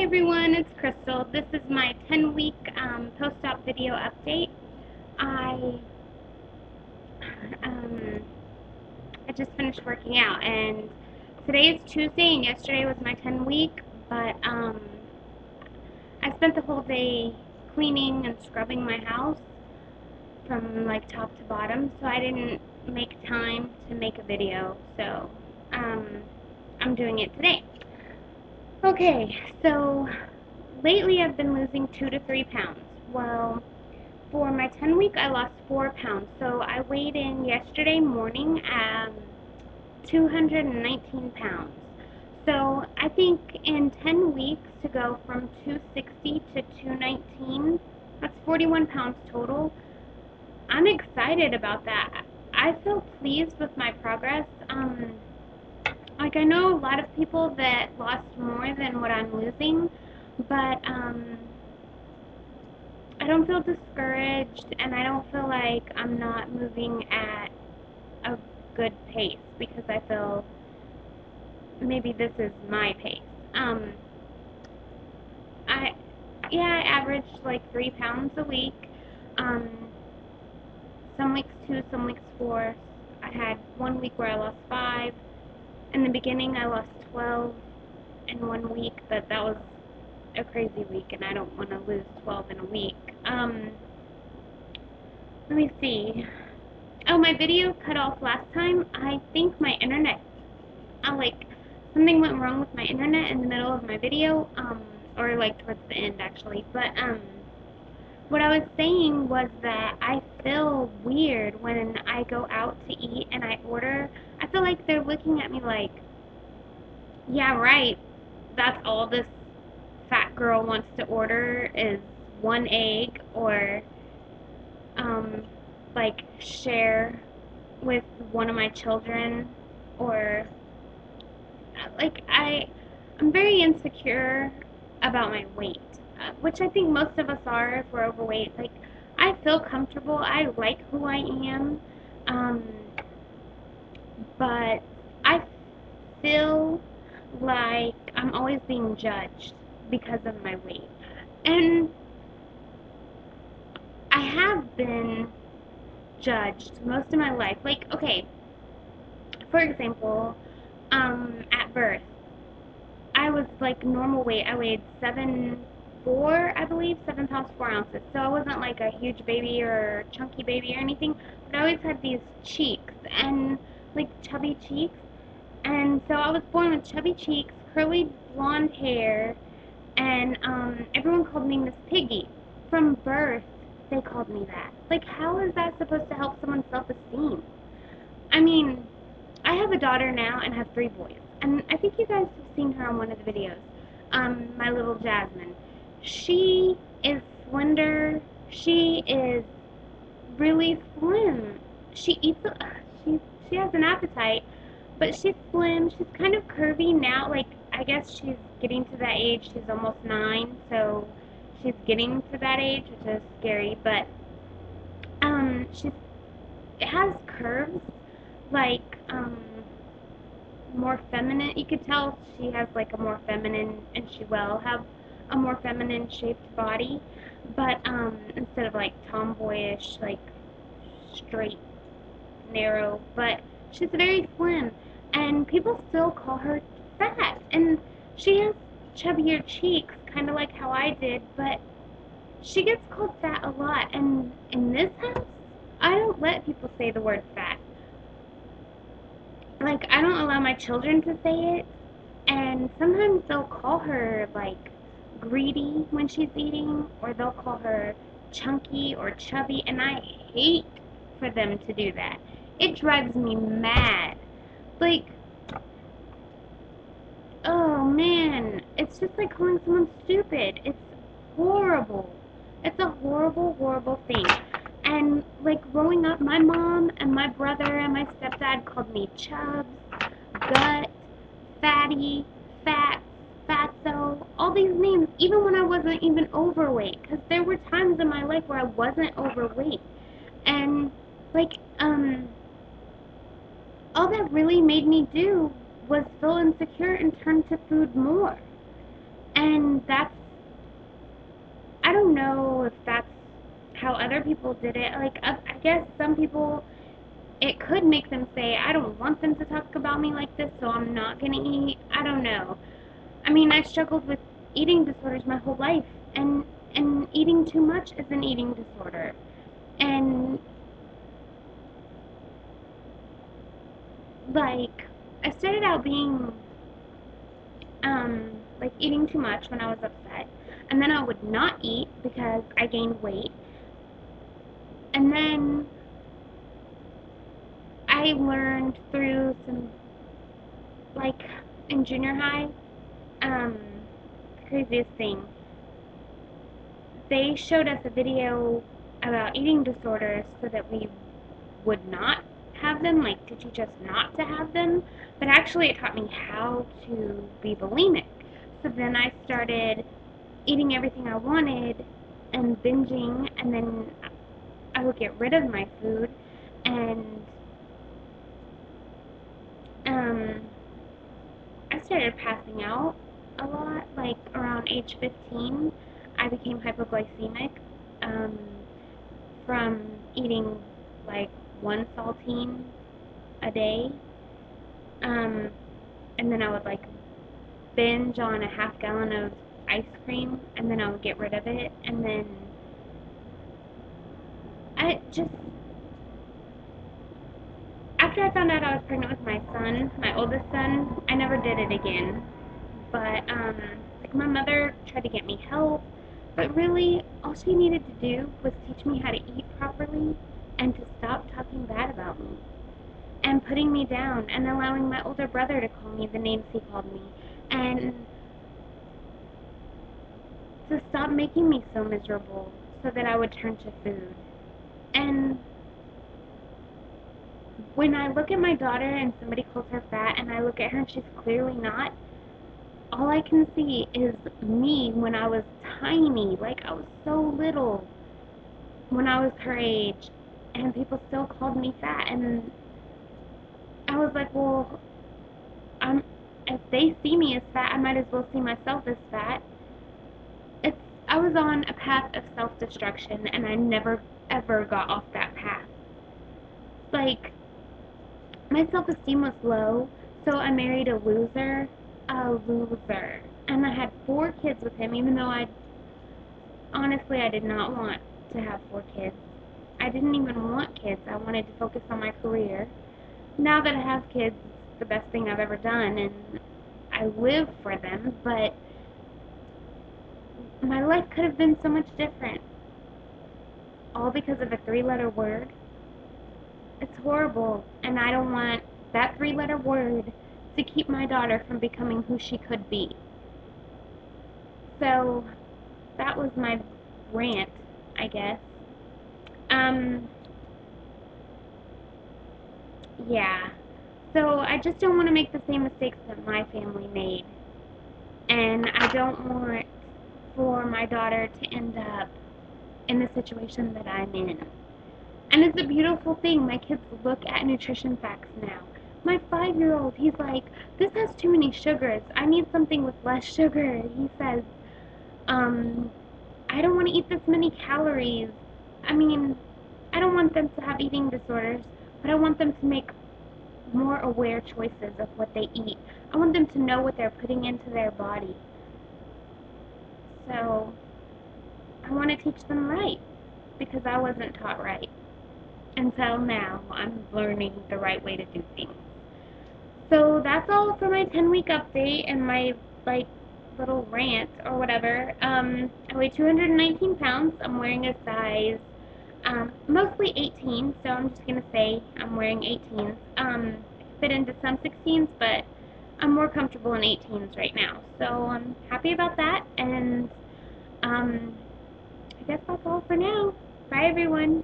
everyone, it's Crystal. This is my 10-week post-op video update. I um, I just finished working out, and today is Tuesday, and yesterday was my 10-week. But I spent the whole day cleaning and scrubbing my house from like top to bottom, so I didn't make time to make a video. So I'm doing it today. Okay, so lately I've been losing 2 to 3 pounds. Well, for my 10-week I lost 4 pounds. So I weighed in yesterday morning at 219 pounds. So I think in 10 weeks to go from 260 to 219, that's 41 pounds total. I'm excited about that. I feel pleased with my progress. Like, I know a lot of people that lost more than what I'm losing, but I don't feel discouraged, and I don't feel like I'm not moving at a good pace, because I feel maybe this is my pace. I averaged like 3 pounds a week. Some weeks 2, some weeks 4. I had 1 week where I lost 5. In the beginning, I lost 12 in 1 week, but that was a crazy week, and I don't want to lose 12 in a week. Let me see. Oh, my video cut off last time. I think my internet, something went wrong with my internet in the middle of my video, or like towards the end actually. But what I was saying was that I feel weird when I go out to eat and I order. I feel like they're looking at me like, yeah, right, that's all this fat girl wants to order is 1 egg, or like share with one of my children, or like I'm very insecure about my weight, which I think most of us are if we're overweight. Like, I feel comfortable. I like who I am, but I feel like I'm always being judged because of my weight. And I have been judged most of my life. Like, okay, for example, at birth, I was like normal weight. I weighed 7'4", I believe, 7 pounds 4 ounces. So I wasn't like a huge baby or chunky baby or anything, but I always had these cheeks and like chubby cheeks. And so I was born with chubby cheeks, curly blonde hair, and everyone called me Miss Piggy. From birth, they called me that. Like, how is that supposed to help someone's self-esteem? I mean, I have a daughter now and have 3 boys. And I think you guys have seen her on one of the videos. My little Jasmine. She is slender. She is really slim. She eats, she has an appetite, but she's slim. She's kind of curvy now. Like, I guess she's getting to that age. She's almost 9, so she's getting to that age, which is scary. But it has curves, like more feminine. You could tell she has like a more feminine, and she will have a more feminine shaped body. But instead of like tomboyish, like straight, narrow. But she's very slim, and people still call her fat. And she has chubbier cheeks, kind of like how I did, but she gets called fat a lot. And in this house, I don't let people say the word fat. Like, I don't allow my children to say it, and sometimes they'll call her, like, greedy when she's eating, or they'll call her chunky or chubby, and I hate for them to do that. It drives me mad. Like, oh man, it's just like calling someone stupid. It's horrible. It's a horrible, horrible thing. And like growing up, my mom and my brother and my stepdad called me chubs, gut, fatty, fat, fatso, all these names, even when I wasn't even overweight. Because there were times in my life where I wasn't overweight. And like, all that really made me do was feel insecure and turn to food more. And I don't know if that's how other people did it. Like, I guess some people, it could make them say, I don't want them to talk about me like this, so I'm not gonna eat. I don't know. I mean, I struggled with eating disorders my whole life, and eating too much is an eating disorder. And like, I started out being like eating too much when I was upset, and then I would not eat because I gained weight, and then I learned through some, like, in junior high, um, the craziest thing. They showed us a video about eating disorders so that we would not have them, like to teach us not to have them, but actually it taught me how to be bulimic. So then I started eating everything I wanted and binging, and then I would get rid of my food, and um, I started passing out a lot. Like around age 15, I became hypoglycemic um, from eating like one saltine a day. Um, and then I would like binge on a half gallon of ice cream, and then I would get rid of it. And then I just, after I found out I was pregnant with my son, my oldest son, I never did it again. But like, my mother tried to get me help, but really all she needed to do was teach me how to eat properly and to stop talking bad about me and putting me down and allowing my older brother to call me the names he called me, and to stop making me so miserable so that I would turn to food. And when I look at my daughter and somebody calls her fat and I look at her and she's clearly not, all I can see is me when I was tiny. Like, I was so little when I was her age, and people still called me fat. And I was like, well, I'm, if they see me as fat, I might as well see myself as fat. It's, I was on a path of self-destruction, and I never ever got off that path. Like, my self-esteem was low, so I married a loser, and I had 4 kids with him, even though I did not want to have 4 kids. I didn't even want kids. I wanted to focus on my career. Now that I have kids, it's the best thing I've ever done, and I live for them, but my life could have been so much different. All because of a 3-letter word. It's horrible, and I don't want that 3-letter word to keep my daughter from becoming who she could be. So, that was my rant, I guess. Um, yeah. So, I just don't want to make the same mistakes that my family made. And I don't want for my daughter to end up in the situation that I'm in. And it's a beautiful thing. My kids look at nutrition facts now. My 5-year-old, he's like, this has too many sugars. I need something with less sugar. He says, um, I don't want to eat this many calories. I mean, I don't want them to have eating disorders, but I want them to make more aware choices of what they eat. I want them to know what they're putting into their body. So, I want to teach them right, because I wasn't taught right. Until now, I'm learning the right way to do things. So that's all for my 10-week update and my, like, little rant or whatever. I weigh 219 pounds. I'm wearing a size mostly 18, so I'm just gonna say I'm wearing 18s. I fit into some 16s, but I'm more comfortable in 18s right now. So I'm happy about that, and I guess that's all for now. Bye, everyone.